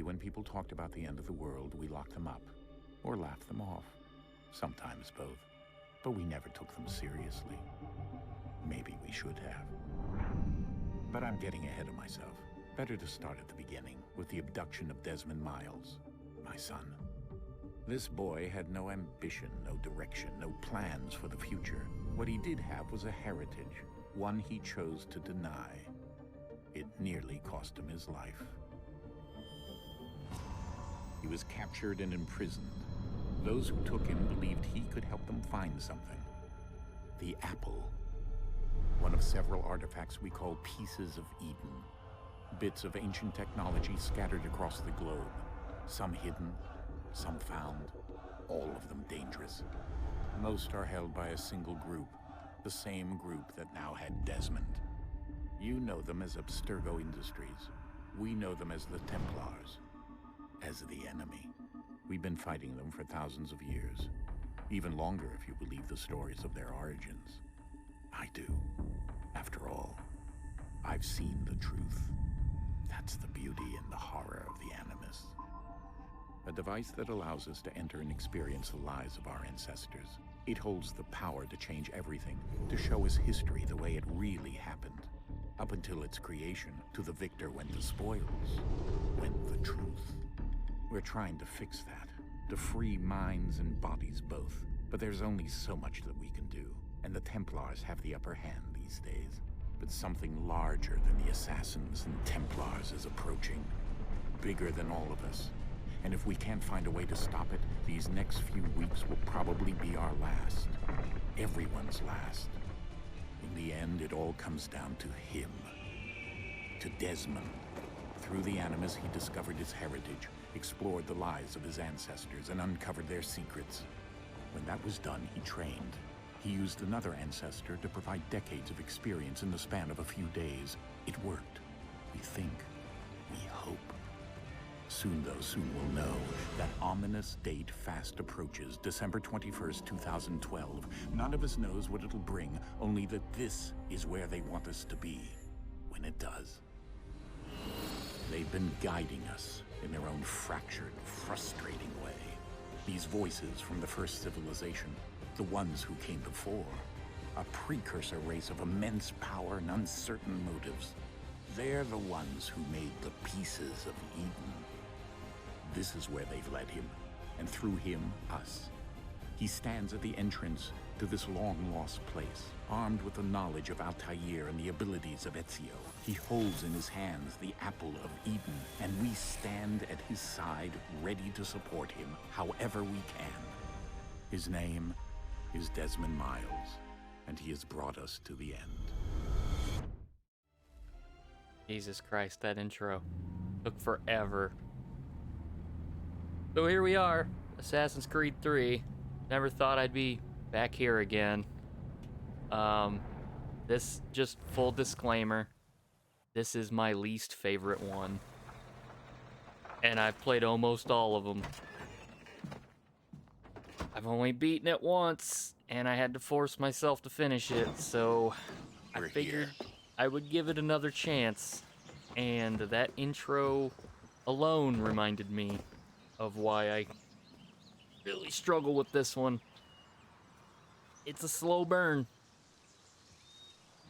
when people talked about the end of the world, we locked them up, or laughed them off. Sometimes both. But we never took them seriously. Maybe we should have. But I'm getting ahead of myself. Better to start at the beginning, with the abduction of Desmond Miles, my son. This boy had no ambition, no direction, no plans for the future. What he did have was a heritage, one he chose to deny. It nearly cost him his life. He was captured and imprisoned. Those who took him believed he could help them find something. The apple. One of several artifacts we call pieces of Eden. Bits of ancient technology scattered across the globe. Some hidden, some found, all of them dangerous. Most are held by a single group, the same group that now had Desmond. You know them as Abstergo Industries. We know them as the Templars, as the enemy. We've been fighting them for thousands of years, even longer if you believe the stories of their origins. I do. After all, I've seen the truth. That's the beauty and the horror of the Animus. A device that allows us to enter and experience the lives of our ancestors. It holds the power to change everything, to show us history the way it really happened. Up until its creation, to the victor went the spoils, went the truth. We're trying to fix that, to free minds and bodies both. But there's only so much that we can do, and the Templars have the upper hand these days. But something larger than the Assassins and Templars is approaching, bigger than all of us. And if we can't find a way to stop it, these next few weeks will probably be our last. Everyone's last. In the end, it all comes down to him. To Desmond. Through the Animus, he discovered his heritage, explored the lives of his ancestors, and uncovered their secrets. When that was done, he trained. He used another ancestor to provide decades of experience in the span of a few days. It worked. We think. We hope. Soon, though, soon we'll know. That ominous date fast approaches, December 21st, 2012. None of us knows what it'll bring, only that this is where they want us to be, when it does. They've been guiding us in their own fractured, frustrating way. These voices from the first civilization, the ones who came before, a precursor race of immense power and uncertain motives. They're the ones who made the pieces of Eden. This is where they've led him, and through him, us. He stands at the entrance to this long-lost place, armed with the knowledge of Altair and the abilities of Ezio. He holds in his hands the apple of Eden, and we stand at his side, ready to support him however we can. His name is Desmond Miles, and he has brought us to the end. Jesus Christ, that intro took forever. So here we are, Assassin's Creed 3. Never thought I'd be back here again. This, just full disclaimer, this is my least favorite one. And I've played almost all of them. I've only beaten it once, and I had to force myself to finish it, so I figured I would give it another chance. And that intro alone reminded me of why I really struggle with this one. It's a slow burn.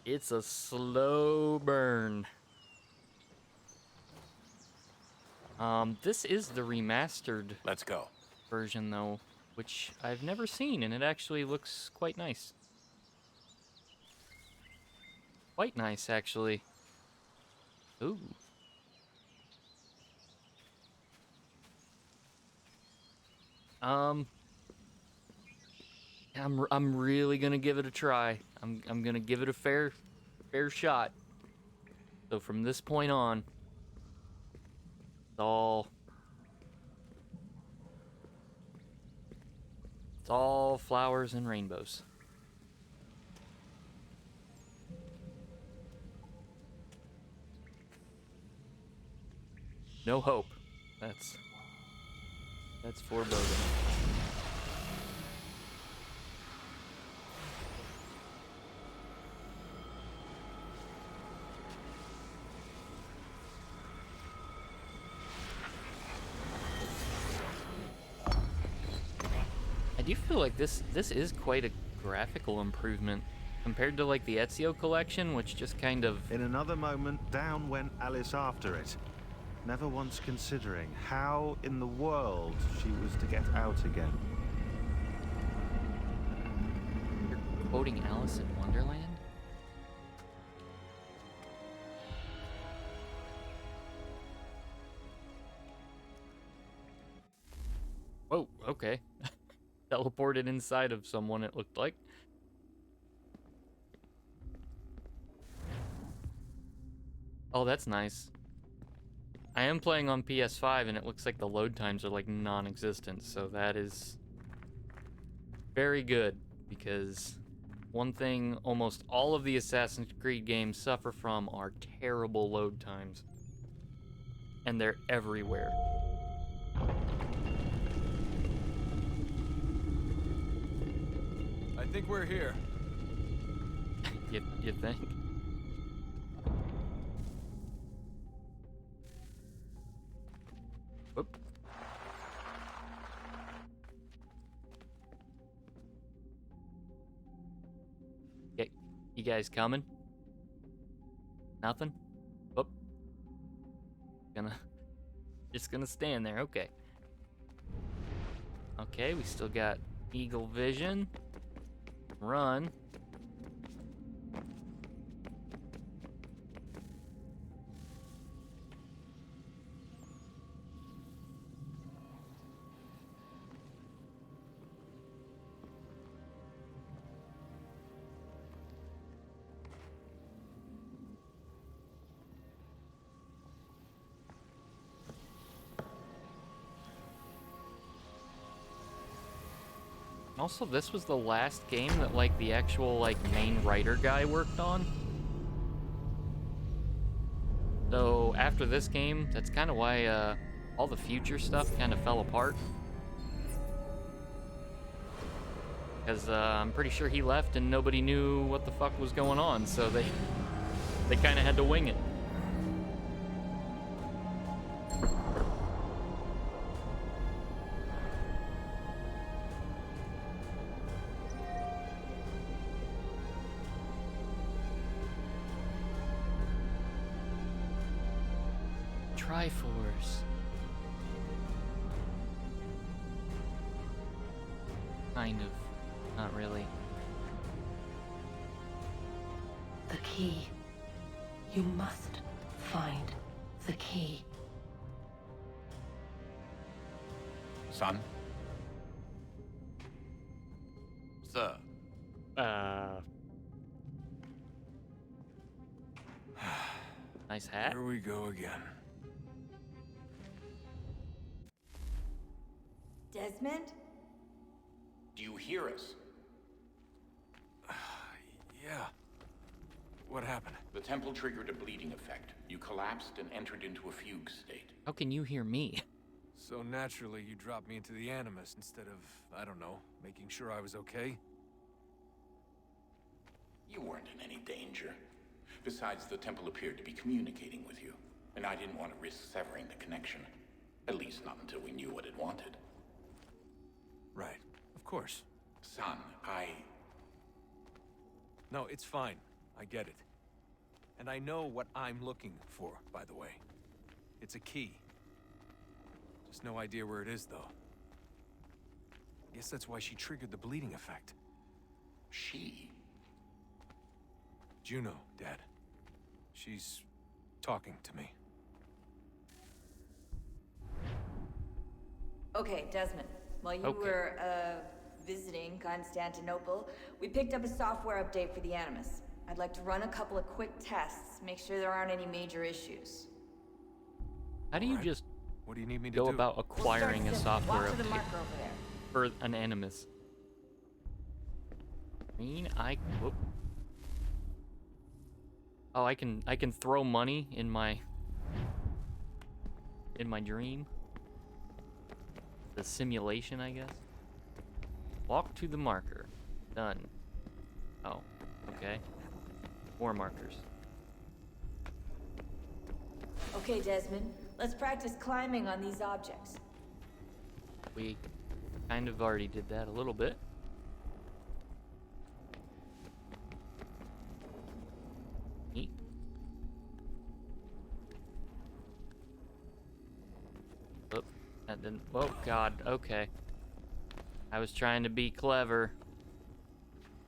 It's a slow burn. This is the remastered Let's go. version, though, which I've never seen, and it actually looks quite nice. Quite nice, actually. Ooh. I'm really gonna give it a try. I'm gonna give it a fair shot. So from this point on, it's all flowers and rainbows. No hope. That's foreboding. do feel like this is quite a graphical improvement compared to like the Ezio collection, which just kind of... In another moment, down went Alice after it, never once considering how in the world she was to get out again. You're quoting Alice in Wonderland? Whoa, okay. Teleported inside of someone, it looked like. Oh, that's nice. I am playing on PS5, and it looks like the load times are like non-existent, so that is very good, because one thing almost all of the Assassin's Creed games suffer from are terrible load times. And they're everywhere. I think we're here. You think? Whoop. Yeah, you guys coming? Nothing? Whoop. Just gonna stand there, okay. Okay, we still got Eagle Vision. Run. Also, this was the last game that, like, the actual, like, main writer guy worked on. So, after this game, that's kind of why, all the future stuff kind of fell apart. Because, I'm pretty sure he left and nobody knew what the fuck was going on, so they kind of had to wing it. Triforce. Kind of. Not really. The key. You must find the key. Son? Sir. Nice hat. Here we go again. Desmond? Do you hear us? Yeah. What happened? The temple triggered a bleeding effect. You collapsed and entered into a fugue state. How can you hear me? So naturally, you dropped me into the Animus instead of, I don't know, making sure I was okay? You weren't in any danger. Besides, the temple appeared to be communicating with you, and I didn't want to risk severing the connection. At least not until we knew what it wanted. Right. Of course. Son, No, it's fine. I get it. And I know what I'm looking for, by the way. It's a key. Just no idea where it is, though. Guess that's why she triggered the bleeding effect. She? Juno, Dad. She's talking to me. Okay, Desmond. While you were, visiting Constantinople, we picked up a software update for the Animus. I'd like to run a couple of quick tests, make sure there aren't any major issues. How do you just What do you need me to go do? about acquiring a We'll start simple. software Walk to the update marker over there. for an Animus? Whoop. Oh, I can throw money in my dream. The simulation, I guess. Walk to the marker. Done. Oh, okay. More markers. Okay, Desmond. Let's practice climbing on these objects. Kind of already did that a little bit. Neat. Oop, that didn't. Oh, God. Okay. I was trying to be clever.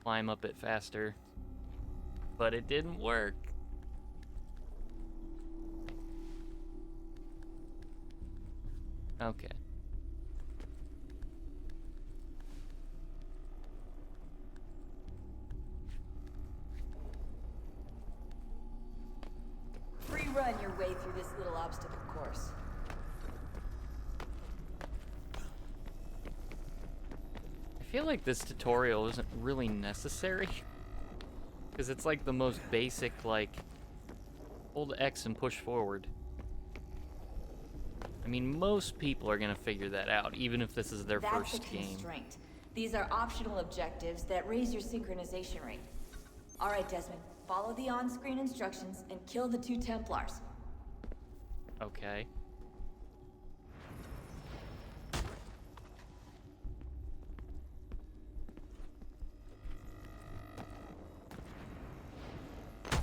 Climb up it faster. But it didn't work. Okay. Free run your way through this little obstacle course. I feel like this tutorial isn't really necessary. Because it's like the most basic, like, hold X and push forward. I mean, most people are going to figure that out, even if this is their That's first a game. constraint. These are optional objectives that raise your synchronization rate. All right, Desmond, follow the on-screen instructions and kill the 2 Templars. Okay.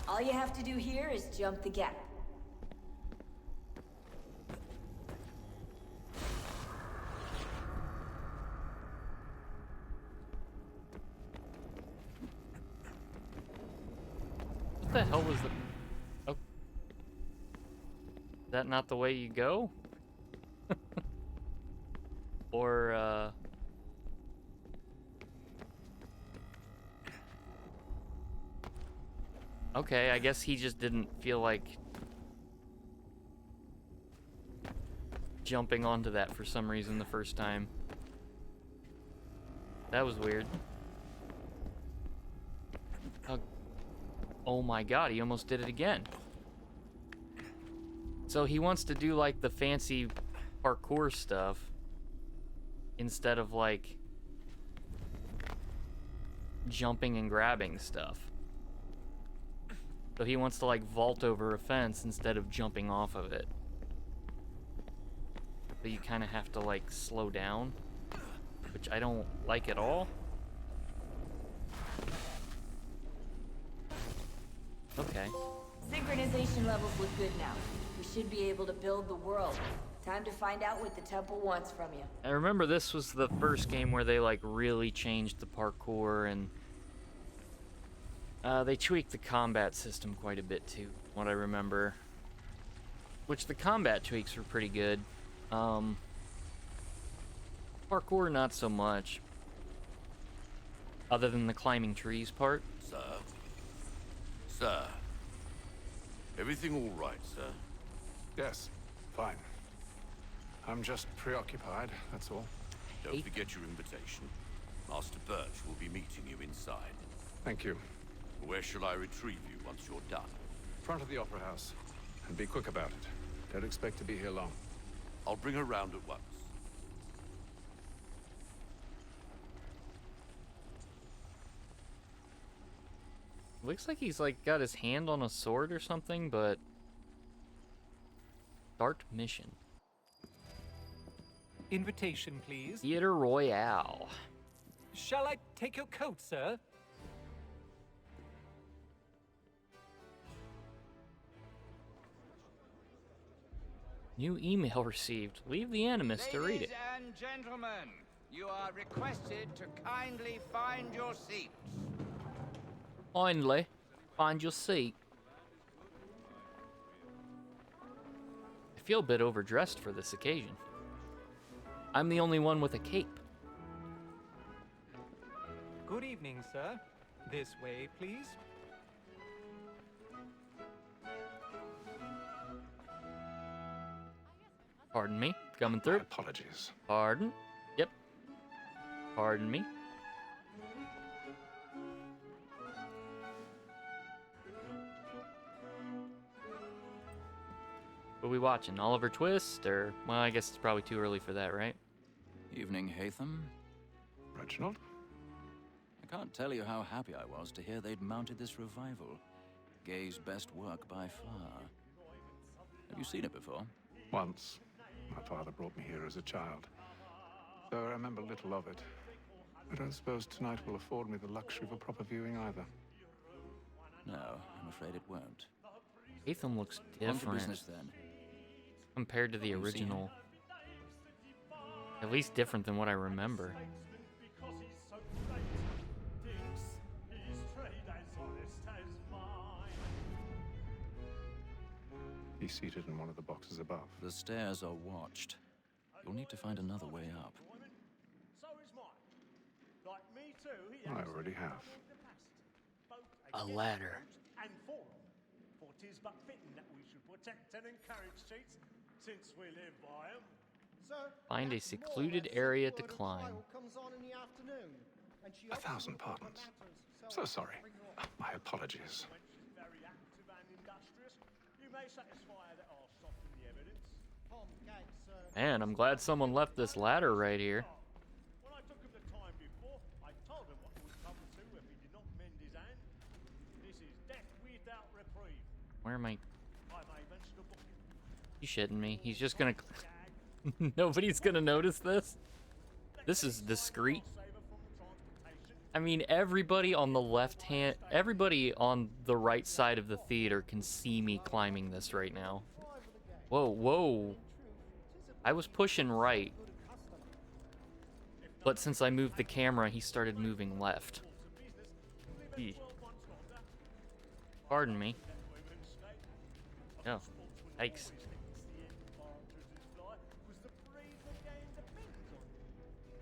All you have to do here is jump the gap. What the hell was the... Oh. Is that not the way you go? Or, Okay, I guess he just didn't feel like jumping onto that for some reason the first time. That was weird. Oh my god, he almost did it again. So he wants to do like the fancy parkour stuff instead of like jumping and grabbing stuff. So he wants to like vault over a fence instead of jumping off of it. But you kind of have to like slow down, which I don't like at all. Okay. Synchronization levels look good now. We should be able to build the world. Time to find out what the temple wants from you. I remember this was the first game where they like really changed the parkour and they tweaked the combat system quite a bit too, what I remember. Which the combat tweaks were pretty good. Parkour, not so much. Other than the climbing trees part. Sir? Sir? Everything all right, sir? Yes, fine. I'm just preoccupied, that's all. Don't forget your invitation. Master Birch will be meeting you inside. Thank you. Where shall I retrieve you once you're done? Front of the Opera House. And be quick about it. Don't expect to be here long. I'll bring her round at once. Looks like he's like got his hand on a sword or something, but... Start mission. Invitation, please. Theater Royale. Shall I take your coat, sir? New email received. Leave the Animus to read it. Ladies and gentlemen, you are requested to kindly find your seats. Finally, find your seat. I feel a bit overdressed for this occasion. I'm the only one with a cape. Good evening, sir. This way, please. Pardon me. Coming through. Apologies. Pardon. Yep. Pardon me. What are we watching? Oliver Twist? Or, well, I guess it's probably too early for that, right? Evening, Hatham. Reginald? I can't tell you how happy I was to hear they'd mounted this revival. Gay's best work by far. Have you seen it before? Once. My father brought me here as a child. Though I remember little of it. I don't suppose tonight will afford me the luxury of a proper viewing either. No, I'm afraid it won't. Atham looks On to different business then. compared to the You see him? original. At least different than what I remember. He's seated in one of the boxes above. The stairs are watched. You'll need to find another way up. I already have. A ladder. For 'tis but fitting that we should protect and encourage cheats, since we live by 'em. Find a secluded area to climb. 1,000 pardons. So sorry. My apologies. Very active and industrious. You may satisfy that I'll soften the evidence. Man, I'm glad someone left this ladder right here. When I took him the time before, I told him what would come to if he did not mend his hand. This is death without reprieve. Where am I? I may venture to book him. You shitting me? He's just gonna... Nobody's gonna notice this? This is discreet. I mean, everybody on the left hand... Everybody on the right side of the theater can see me climbing this right now. Whoa, whoa. I was pushing right. But since I moved the camera, he started moving left. Eeh. Pardon me. Oh, yikes.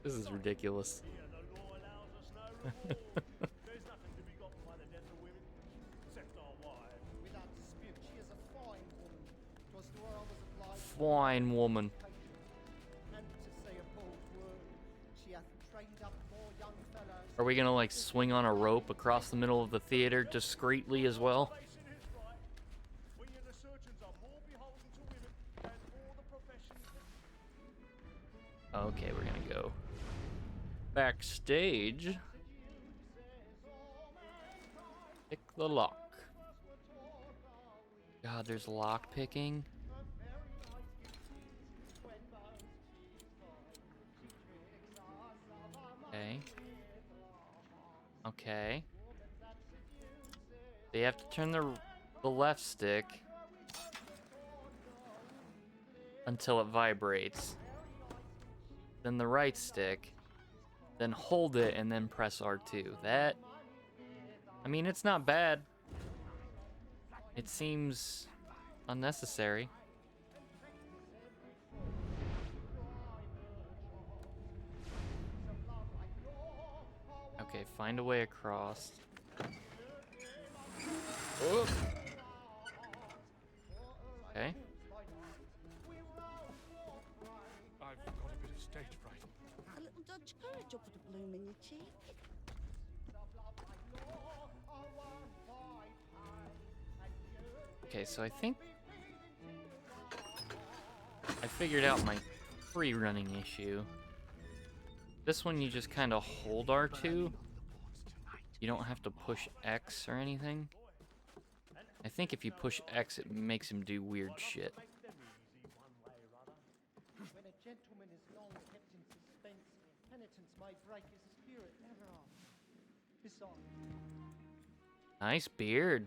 This is ridiculous. Fine woman. Are we gonna like swing on a rope across the middle of the theater discreetly as well? Okay, we're gonna go backstage. Pick the lock. God, there's lock picking. Okay. Okay. They have to turn the left stick until it vibrates. Then the right stick. Then hold it and then press R2. That... I mean, it's not bad. It seems unnecessary. Okay, find a way across. Whoop. Okay. I've got a bit of stage fright. A little Dutch courage will put a bloom in your cheek. Okay, so I think I figured out my free-running issue. This one you just kind of hold R2. You don't have to push X or anything. I think if you push X, it makes him do weird shit. When a gentleman is long kept in suspense, penitence may break his spirit never after. Besides, Nice beard.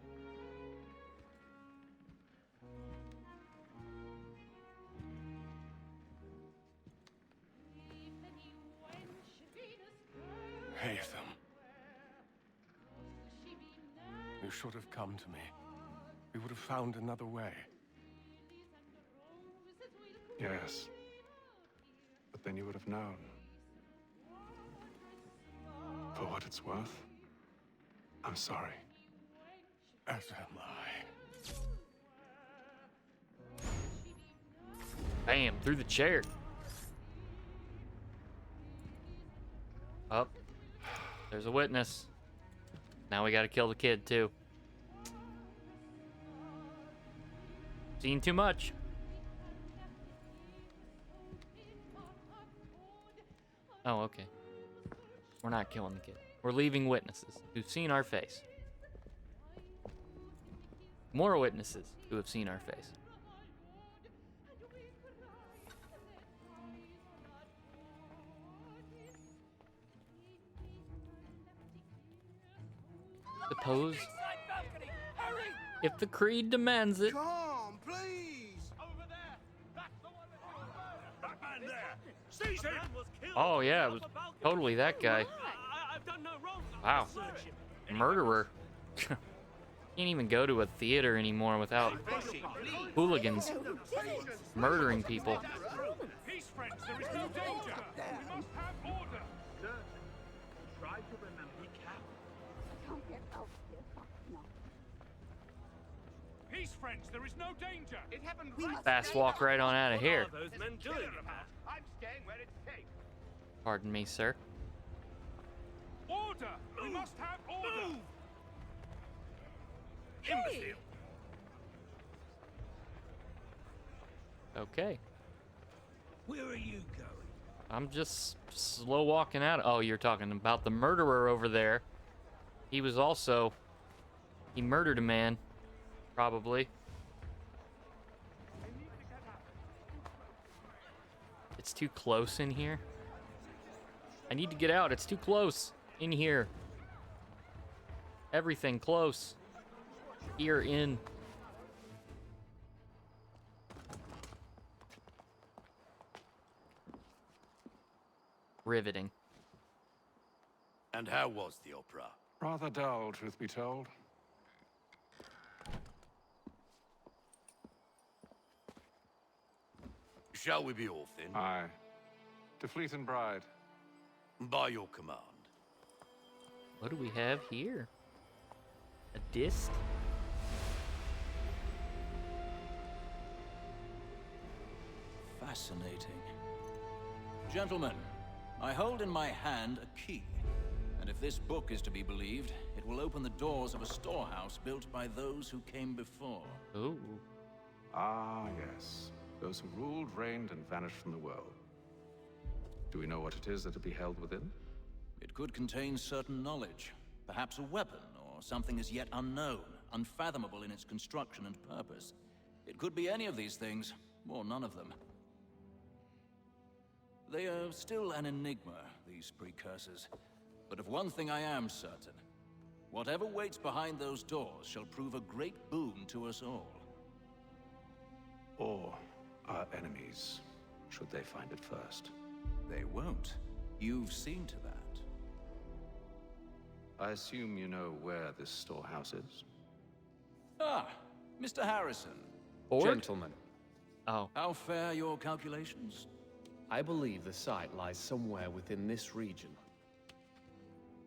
Haytham. You should have come to me. We would have found another way. Yes. But then you would have known. For what it's worth, I'm sorry. As am I. Bam, through the chair. Up. There's a witness. Now we gotta kill the kid, too. Seen too much. Oh, okay. We're not killing the kid. We're leaving witnesses who've seen our face. More witnesses who have seen our face. suppose. If the creed demands it. Come on, please. Oh yeah, it was totally that guy. Wow. Murderer. Can't even go to a theater anymore without hooligans murdering people. Peace, friends. There is no danger. We must have order. Sir, try to remember. Be careful. Can't get out here fast enough. Peace, friends. There is no danger. It happened right. Fast walk right on out of here. Those men doing? I'm staying where it's safe. Pardon me, sir. Order. We must have order. Imbecile. Okay. Where are you going? I'm just slow walking out. Oh, you're talking about the murderer over there. He was also... He murdered a man. Probably. It's too close in here. I need to get out. It's too close in here. Everything close. Here in. Riveting. And how was the opera? Rather dull, truth be told. Shall we be off then? Aye. To Fleet and Bride. By your command. What do we have here? A disc? Fascinating. Gentlemen, I hold in my hand a key. And if this book is to be believed, it will open the doors of a storehouse built by those who came before. Ooh. Ah, yes. Those who ruled, reigned, and vanished from the world. Do we know what it is that will be held within? It could contain certain knowledge. Perhaps a weapon, or something as yet unknown, unfathomable in its construction and purpose. It could be any of these things, or none of them. They are still an enigma, these precursors. But of one thing I am certain. Whatever waits behind those doors shall prove a great boon to us all. Or our enemies, should they find it first. They won't. You've seen to that. I assume you know where this storehouse is? Ah, Mr. Harrison. Gentlemen. Oh. How fare your calculations? I believe the site lies somewhere within this region.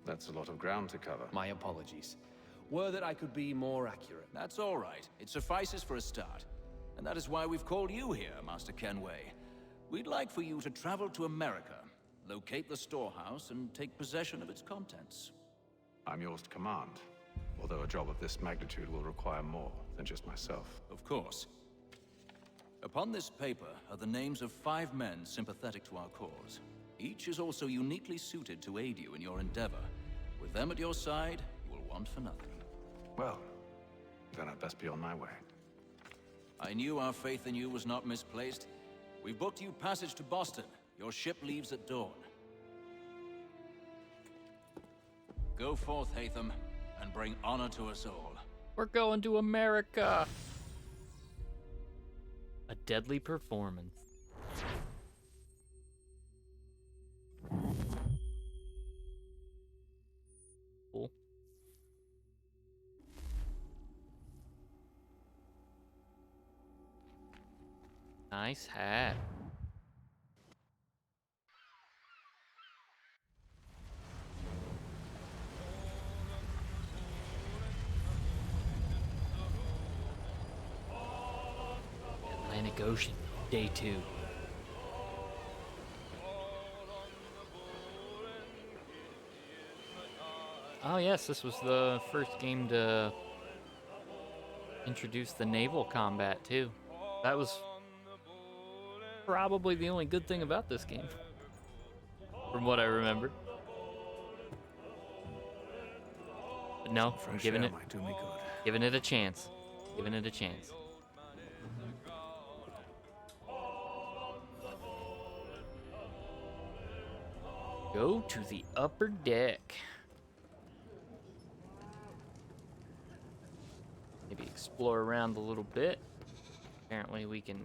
That's a lot of ground to cover. My apologies. Were that I could be more accurate. That's all right. It suffices for a start. And that is why we've called you here, Master Kenway. We'd like for you to travel to America, locate the storehouse, and take possession of its contents. I'm yours to command, although a job of this magnitude will require more than just myself. Of course. Upon this paper are the names of 5 men sympathetic to our cause. Each is also uniquely suited to aid you in your endeavor. With them at your side, you will want for nothing. Well, then I'd best be on my way. I knew our faith in you was not misplaced. We've booked you passage to Boston. Your ship leaves at dawn. Go forth, Hatham, and bring honor to us all. We're going to America. A deadly performance. Cool. Nice hat. Atlantic Ocean, day 2. Oh yes, this was the first game to introduce the naval combat too. That was probably the only good thing about this game, from what I remember. But no, I'm giving it a chance. Giving it a chance. Go to the upper deck. explore around a little bit. Apparently we can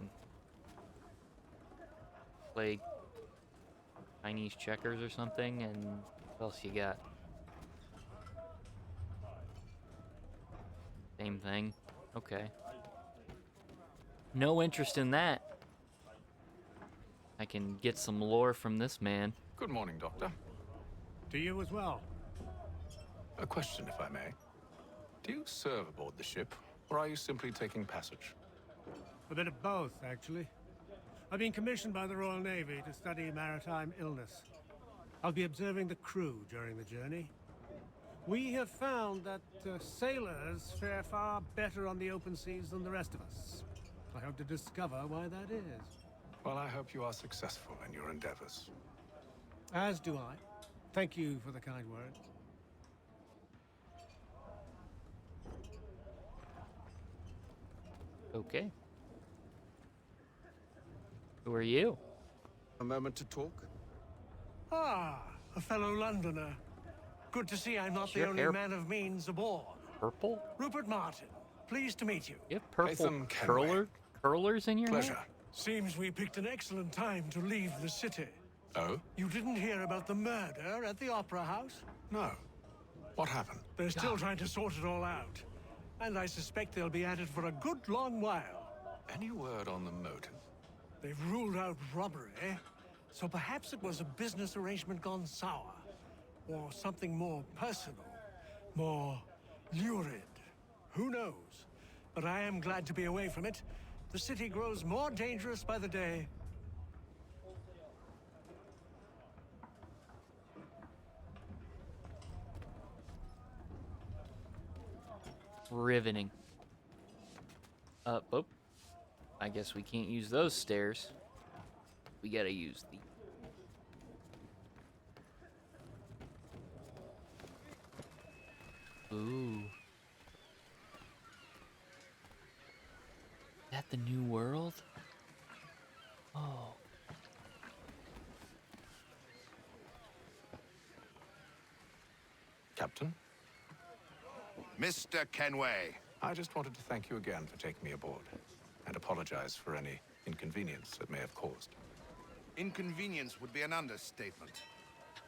play Chinese checkers or something, and what else you got? Same thing. Okay. No interest in that. I can get some lore from this man. Good morning, Doctor. To you as well. A question, if I may. Do you serve aboard the ship, or are you simply taking passage? A bit of both, actually. I've been commissioned by the Royal Navy to study maritime illness. I'll be observing the crew during the journey. We have found that sailors fare far better on the open seas than the rest of us. I hope to discover why that is. Well, I hope you are successful in your endeavors. As do I. Thank you for the kind words. Okay. Who are you? A moment to talk? Ah, a fellow Londoner. Good to see I'm not the only man of means aboard. Purple? Rupert Martin. Pleased to meet you. You have purple curlers in your Pleasure. hair? Seems we picked an excellent time to leave the city. Oh? You didn't hear about the murder at the Opera House? No. What happened? They're still trying to sort it all out. And I suspect they'll be at it for a good long while. Any word on the motive? They've ruled out robbery, so perhaps it was a business arrangement gone sour. Or something more personal, more lurid. Who knows? But I am glad to be away from it. The city grows more dangerous by the day. Riveting. Oh. I guess we can't use those stairs. We gotta use the... Ooh. Is that the new world? Oh. Captain? Mr. Kenway. I just wanted to thank you again for taking me aboard, and apologize for any inconvenience it may have caused. Inconvenience would be an understatement.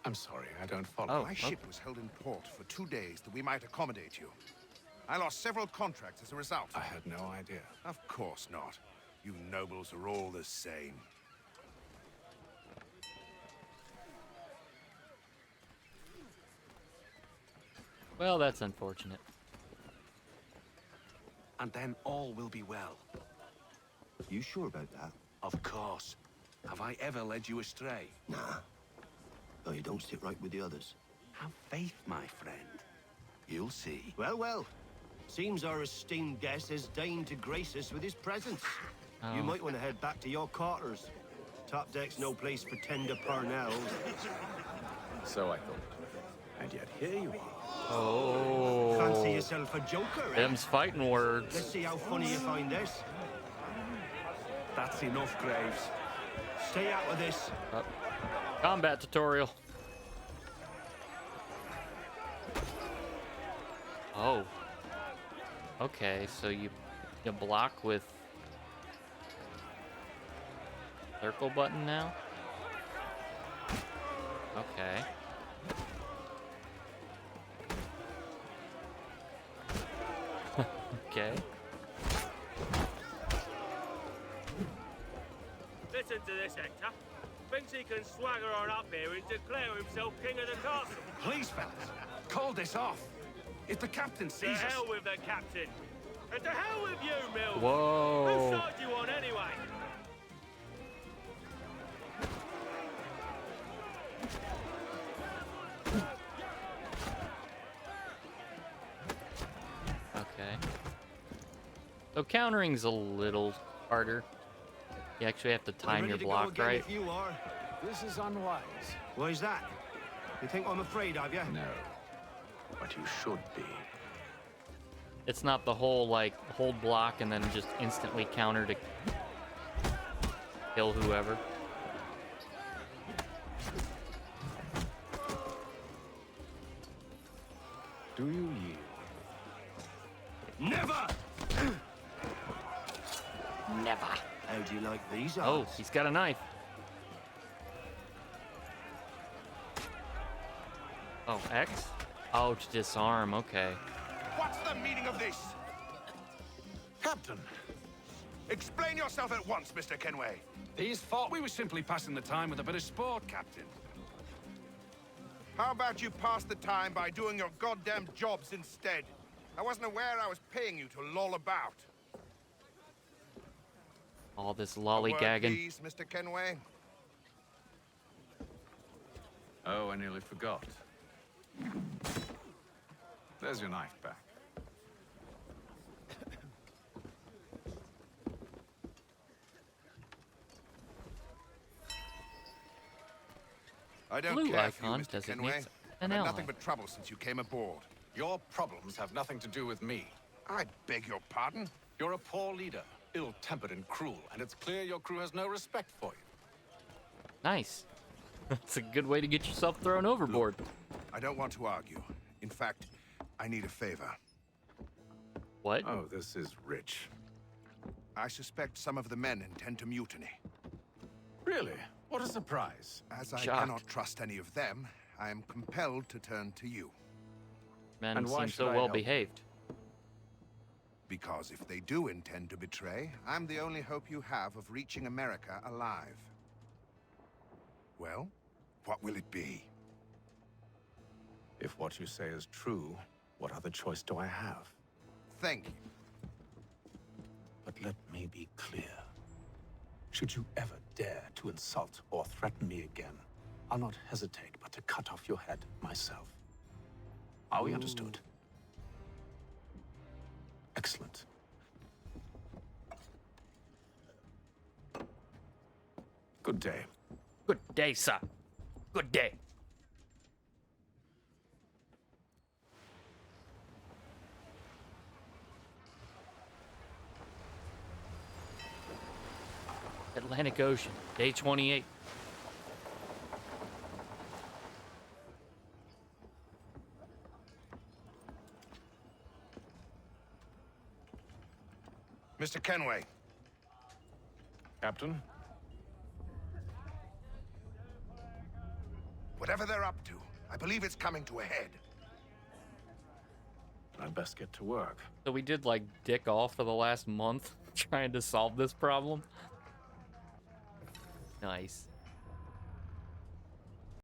I'm sorry, I don't follow. My ship was held in port for 2 days that we might accommodate you. I lost several contracts as a result. I had no idea. Of course not. You nobles are all the same. Well, that's unfortunate. And then all will be well. You sure about that? Of course. Have I ever led you astray? Nah. No, you don't sit right with the others. Have faith, my friend. You'll see. Well, well. Seems our esteemed guest has deigned to grace us with his presence. Oh. You might want to head back to your quarters. Top deck's no place for tender parnells. So I thought. And yet here you are. Oh. Fancy yourself a joker, eh? Them's fighting words. Let's see how funny you find this. That's enough, Graves. Stay out of this. Combat tutorial. Oh. Okay, so you block with circle button now? Okay. Okay. Listen to this, Hector. Thinks he can swagger on up here and declare himself king of the castle. Please, fellas, call this off. If the captain To sees us... hell with the captain. And to hell with you, Mill. Whoa. Whose side do you on anyway? Okay. So countering's a little harder. You actually have to time your block right. If you are. This is unwise. Why's that? You think I'm afraid of you? No. But you should be. It's not the whole, like, hold block and then just instantly counter to kill whoever. Do you yield? Never! Would you like these Oh, odds? he's got a knife. Oh, X? Oh, to disarm, okay. What's the meaning of this? Captain, Explain yourself at once, Mr. Kenway. these thought we were simply passing the time with a bit of sport, Captain. How about you pass the time by doing your goddamn jobs instead? I wasn't aware I was paying you to loll about. All this A word, lollygagging. please, Mr. Kenway. Oh, I nearly forgot. There's your knife back. I don't Blue care for you, icon Mr. designates Kenway. an I've had ally. nothing but trouble since you came aboard. Your problems have nothing to do with me. I beg your pardon? You're a poor leader, ill-tempered and cruel, and it's clear your crew has no respect for you. Nice. That's a good way to get yourself thrown overboard. I don't want to argue. In fact, I need a favor. What? Oh, this is rich. I suspect some of the men intend to mutiny. Really? What a surprise. As I Shocked. cannot trust any of them, I am compelled to turn to you. Men And why seem should so I well help? behaved. Because if they do intend to betray, I'm the only hope you have of reaching America alive. Well, what will it be? If what you say is true, what other choice do I have? Thank you. But let me be clear. Should you ever dare to insult or threaten me again, I'll not hesitate but to cut off your head myself. Are we understood? Excellent. Good day. Good day, sir. Good day. Atlantic Ocean, day 28. Mr. Kenway. Captain? Whatever they're up to, I believe it's coming to a head. I'd best get to work. So we did like dick off for the last month trying to solve this problem. Nice.